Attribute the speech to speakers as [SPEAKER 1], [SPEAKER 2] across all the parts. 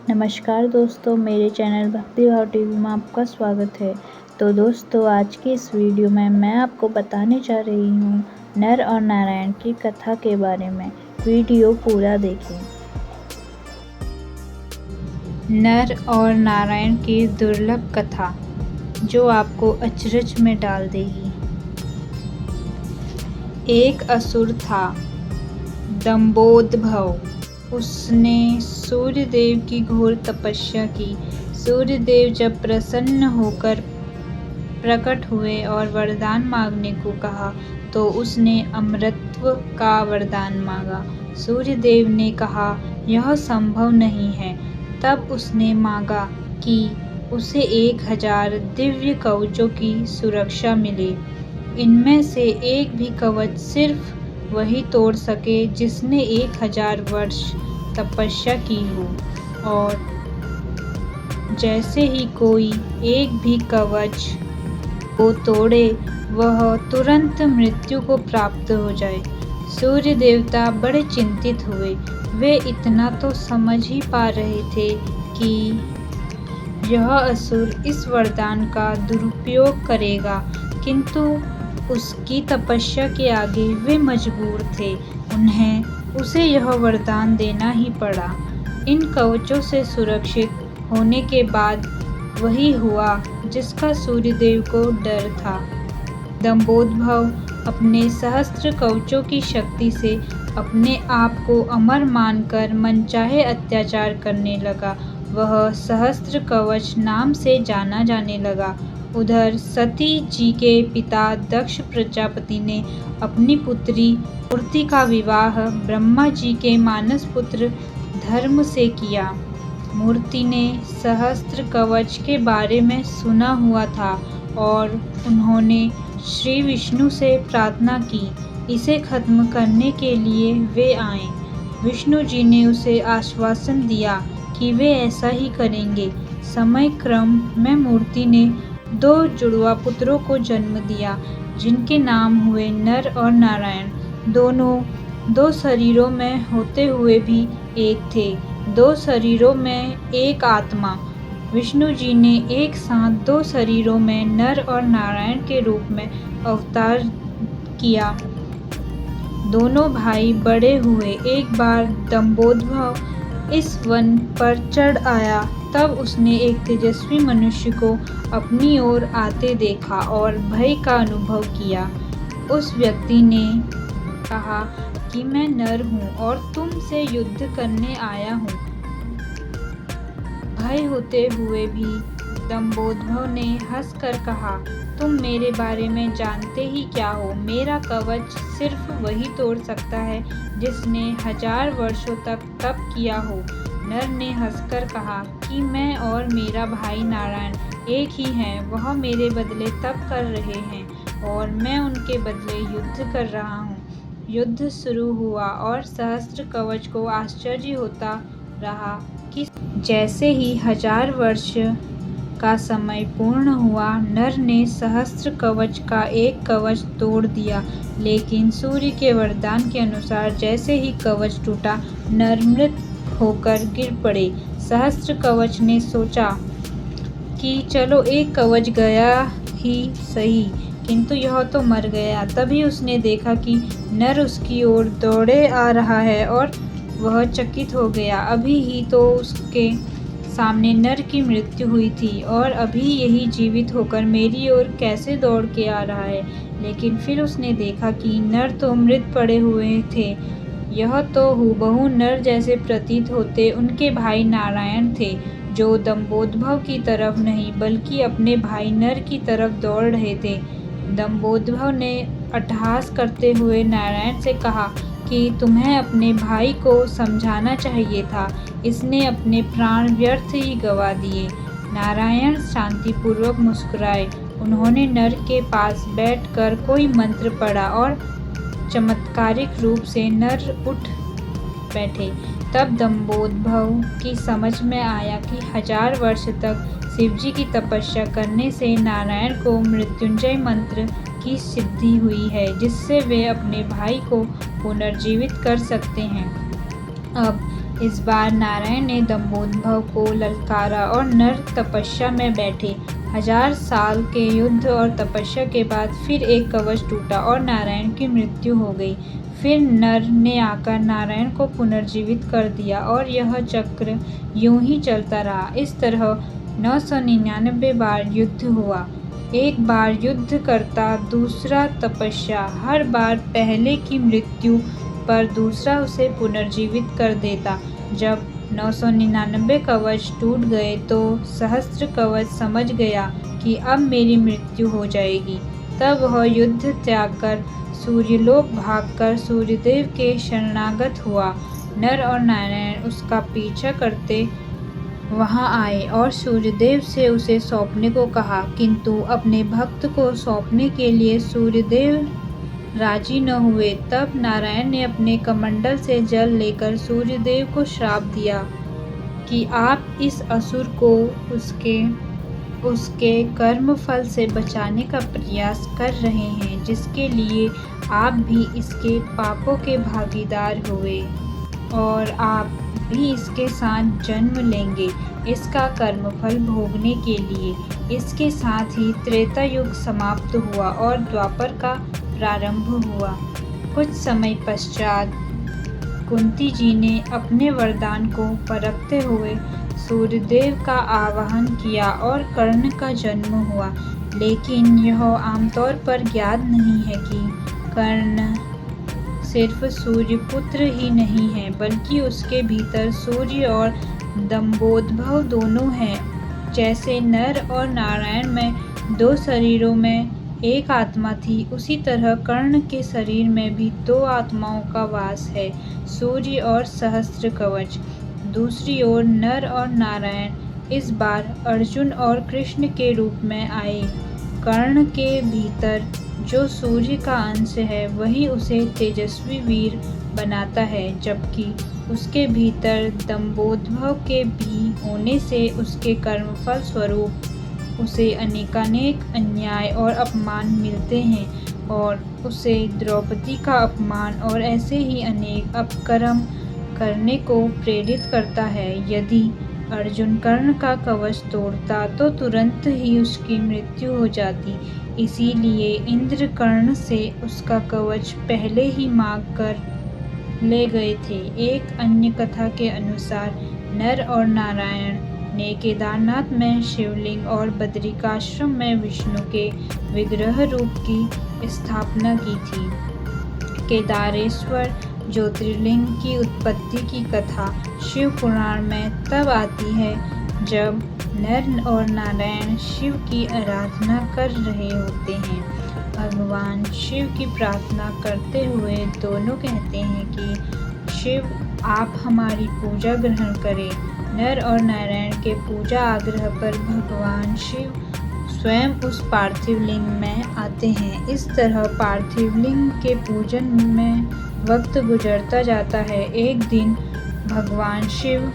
[SPEAKER 1] नमस्कार दोस्तों, मेरे चैनल भक्ति भाव टीवी में आपका स्वागत है। तो दोस्तों, आज की इस वीडियो में मैं आपको बताने जा रही हूँ नर और नारायण की कथा के बारे में। वीडियो पूरा देखें। नर और नारायण की दुर्लभ कथा जो आपको अचरज में डाल देगी। एक असुर था, दंभोदभव। उसने सूर्यदेव की घोर तपस्या की। सूर्यदेव जब प्रसन्न होकर प्रकट हुए और वरदान मांगने को कहा तो उसने अमरत्व का वरदान मांगा। सूर्यदेव ने कहा यह संभव नहीं है। तब उसने मांगा कि उसे 1000 दिव्य कवचों की सुरक्षा मिले। इनमें से एक भी कवच सिर्फ वही तोड़ सके जिसने 1000 वर्ष तपस्या की हो, और जैसे ही कोई एक भी कवच को तोड़े वह तुरंत मृत्यु को प्राप्त हो जाए। सूर्य देवता बड़े चिंतित हुए। वे इतना तो समझ ही पा रहे थे कि यह असुर इस वरदान का दुरुपयोग करेगा, किंतु उसकी तपस्या के आगे वे मजबूर थे। उन्हें उसे यह वरदान देना ही पड़ा। इन कवचों से सुरक्षित होने के बाद वही हुआ जिसका सूर्यदेव को डर था। दंभोदभव अपने सहस्त्र कवचों की शक्ति से अपने आप को अमर मानकर मनचाहे अत्याचार करने लगा। वह सहस्त्र कवच नाम से जाना जाने लगा। उधर सती जी के पिता दक्ष प्रजापति ने अपनी पुत्री मूर्ति का विवाह ब्रह्मा जी के मानस पुत्र धर्म से किया। मूर्ति ने सहस्त्र कवच के बारे में सुना हुआ था और उन्होंने श्री विष्णु से प्रार्थना की। इसे खत्म करने के लिए वे आए। विष्णु जी ने उसे आश्वासन दिया कि वे ऐसा ही करेंगे। समय क्रम में मूर्ति ने 2 जुड़वा पुत्रों को जन्म दिया, जिनके नाम हुए नर और नारायण। दोनों 2 शरीरों में होते हुए भी एक थे, 2 शरीरों में एक आत्मा। विष्णु जी ने एक साथ 2 शरीरों में नर और नारायण के रूप में अवतार किया। दोनों भाई बड़े हुए। एक बार दंभोदभव इस वन पर चढ़ आया। तब उसने एक तेजस्वी मनुष्य को अपनी ओर आते देखा और भय का अनुभव किया। उस व्यक्ति ने कहा कि मैं नर हूँ और तुमसे युद्ध करने आया हूँ। भय होते हुए भी दंभोदभव ने हंसकर कहा, तुम मेरे बारे में जानते ही क्या हो। मेरा कवच सिर्फ वही तोड़ सकता है जिसने 1000 वर्षों तक तप किया हो। नर ने हंसकर कहा कि मैं और मेरा भाई नारायण एक ही हैं। वह मेरे बदले तप कर रहे हैं और मैं उनके बदले युद्ध कर रहा हूँ। युद्ध शुरू हुआ और सहस्त्र कवच को आश्चर्य होता रहा कि जैसे ही 1000 वर्ष का समय पूर्ण हुआ, नर ने सहस्त्र कवच का एक कवच तोड़ दिया। लेकिन सूर्य के वरदान के अनुसार जैसे ही कवच टूटा, नर मृत होकर गिर पड़े। सहस्त्र कवच ने सोचा कि चलो एक कवच गया ही सही, किंतु यह तो मर गया। तभी उसने देखा कि नर उसकी ओर दौड़े आ रहा है और वह चकित हो गया। अभी ही तो उसके सामने नर की मृत्यु हुई थी और अभी यही जीवित होकर मेरी ओर कैसे दौड़ के आ रहा है। लेकिन फिर उसने देखा कि नर तो मृत पड़े हुए थे। यह तो हूबहू नर जैसे प्रतीत होते उनके भाई नारायण थे, जो दंभोदभव की तरफ नहीं बल्कि अपने भाई नर की तरफ दौड़ रहे थे। दंभोदभव ने अट्टहास करते हुए नारायण से कहा कि तुम्हें अपने भाई को समझाना चाहिए था। इसने अपने प्राण व्यर्थ ही गंवा दिए। नारायण शांतिपूर्वक मुस्कुराए। उन्होंने नर के पास बैठकर कोई मंत्र पढ़ा और चमत्कारिक रूप से नर उठ बैठे। तब दंभोदभव की समझ में आया कि 1000 वर्ष तक शिवजी की तपस्या करने से नारायण को मृत्युंजय मंत्र की सिद्धि हुई है, जिससे वे अपने भाई को पुनर्जीवित कर सकते हैं। अब इस बार नारायण ने दंभोदभ को ललकारा और नर तपस्या में बैठे। 1000 साल के युद्ध और तपस्या के बाद फिर एक कवच टूटा और नारायण की मृत्यु हो गई। फिर नर ने आकर नारायण को पुनर्जीवित कर दिया और यह चक्र यूं ही चलता रहा। इस तरह 999 बार युद्ध हुआ। एक बार युद्ध करता, दूसरा तपस्या। हर बार पहले की मृत्यु पर दूसरा उसे पुनर्जीवित कर देता। जब 999 कवच टूट गए तो सहस्त्र कवच समझ गया कि अब मेरी मृत्यु हो जाएगी। तब वह युद्ध त्याग कर सूर्यलोक भागकर सूर्यदेव के शरणागत हुआ। नर और नारायण उसका पीछा करते वहां आए और सूर्यदेव से उसे सौंपने को कहा, किंतु अपने भक्त को सौंपने के लिए सूर्यदेव राजी न हुए। तब नारायण ने अपने कमंडल से जल लेकर सूर्यदेव को श्राप दिया कि आप इस असुर को उसके कर्म फल से बचाने का प्रयास कर रहे हैं, जिसके लिए आप भी इसके पापों के भागीदार हुए और आप भी इसके साथ जन्म लेंगे इसका कर्मफल भोगने के लिए। इसके साथ ही त्रेता युग समाप्त हुआ और द्वापर का प्रारंभ हुआ। कुछ समय पश्चात कुंती जी ने अपने वरदान को परखते हुए सूर्यदेव का आवाहन किया और कर्ण का जन्म हुआ। लेकिन यह आमतौर पर ज्ञात नहीं है कि कर्ण सिर्फ सूर्यपुत्र ही नहीं है, बल्कि उसके भीतर सूर्य और दंभोदभ दोनों हैं। जैसे नर और नारायण में 2 शरीरों में एक आत्मा थी, उसी तरह कर्ण के शरीर में भी 2 आत्माओं का वास है, सूर्य और सहस्त्र कवच। दूसरी ओर नर और नारायण इस बार अर्जुन और कृष्ण के रूप में आए। कर्ण के भीतर जो सूर्य का अंश है वही उसे तेजस्वी वीर बनाता है, जबकि उसके भीतर दंभोदभ के भी होने से उसके कर्मफल स्वरूप उसे अनेकानेक अन्याय और अपमान मिलते हैं और उसे द्रौपदी का अपमान और ऐसे ही अनेक अपकर्म करने को प्रेरित करता है। यदि अर्जुन कर्ण का कवच तोड़ता तो तुरंत ही उसकी मृत्यु हो जाती। इसीलिए इंद्र कर्ण से उसका कवच पहले ही मांग कर ले गए थे। एक अन्य कथा के अनुसार नर और नारायण ने केदारनाथ में शिवलिंग और बद्रिकाश्रम में विष्णु के विग्रह रूप की स्थापना की थी। केदारेश्वर ज्योतिर्लिंग की उत्पत्ति की कथा शिव पुराण में तब आती है जब नर और नारायण शिव की आराधना कर रहे होते हैं। भगवान शिव की प्रार्थना करते हुए दोनों कहते हैं कि शिव आप हमारी पूजा ग्रहण करें। नर और नारायण के पूजा आग्रह पर भगवान शिव स्वयं उस पार्थिव लिंग में आते हैं। इस तरह पार्थिव लिंग के पूजन में वक्त गुजरता जाता है। एक दिन भगवान शिव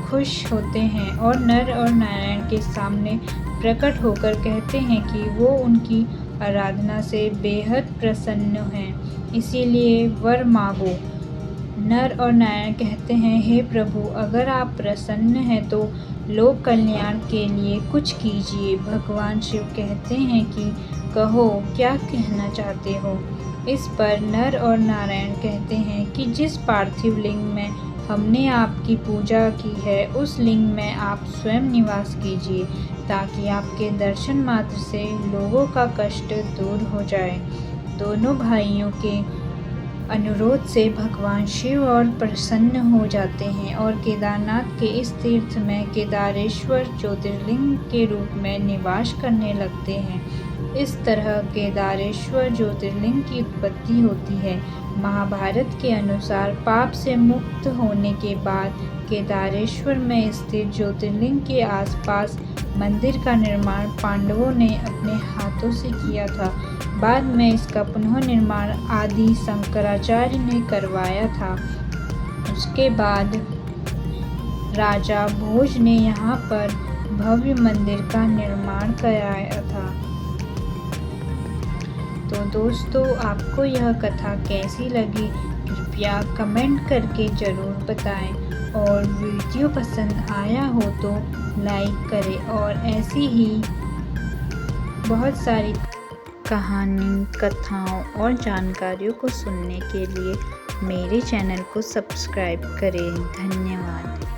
[SPEAKER 1] खुश होते हैं और नर और नारायण के सामने प्रकट होकर कहते हैं कि वो उनकी आराधना से बेहद प्रसन्न हैं, इसीलिए वर मांगो। नर और नारायण कहते हैं, हे प्रभु, अगर आप प्रसन्न हैं तो लोक कल्याण के लिए कुछ कीजिए। भगवान शिव कहते हैं कि कहो, क्या कहना चाहते हो। इस पर नर और नारायण कहते हैं कि जिस पार्थिव लिंग में हमने आपकी पूजा की है उस लिंग में आप स्वयं निवास कीजिए, ताकि आपके दर्शन मात्र से लोगों का कष्ट दूर हो जाए। दोनों भाइयों के अनुरोध से भगवान शिव और प्रसन्न हो जाते हैं और केदारनाथ के इस तीर्थ में केदारेश्वर ज्योतिर्लिंग के रूप में निवास करने लगते हैं। इस तरह केदारेश्वर ज्योतिर्लिंग की उत्पत्ति होती है। महाभारत के अनुसार पाप से मुक्त होने के बाद केदारेश्वर में स्थित ज्योतिर्लिंग के आसपास मंदिर का निर्माण पांडवों ने अपने हाथों से किया था। बाद में इसका पुनः निर्माण आदि शंकराचार्य ने करवाया था। उसके बाद राजा भोज ने यहाँ पर भव्य मंदिर का निर्माण कराया था। तो दोस्तों, आपको यह कथा कैसी लगी कृपया कमेंट करके ज़रूर बताएं और वीडियो पसंद आया हो तो लाइक करें और ऐसी ही बहुत सारी कहानी, कथाओं और जानकारियों को सुनने के लिए मेरे चैनल को सब्सक्राइब करें। धन्यवाद।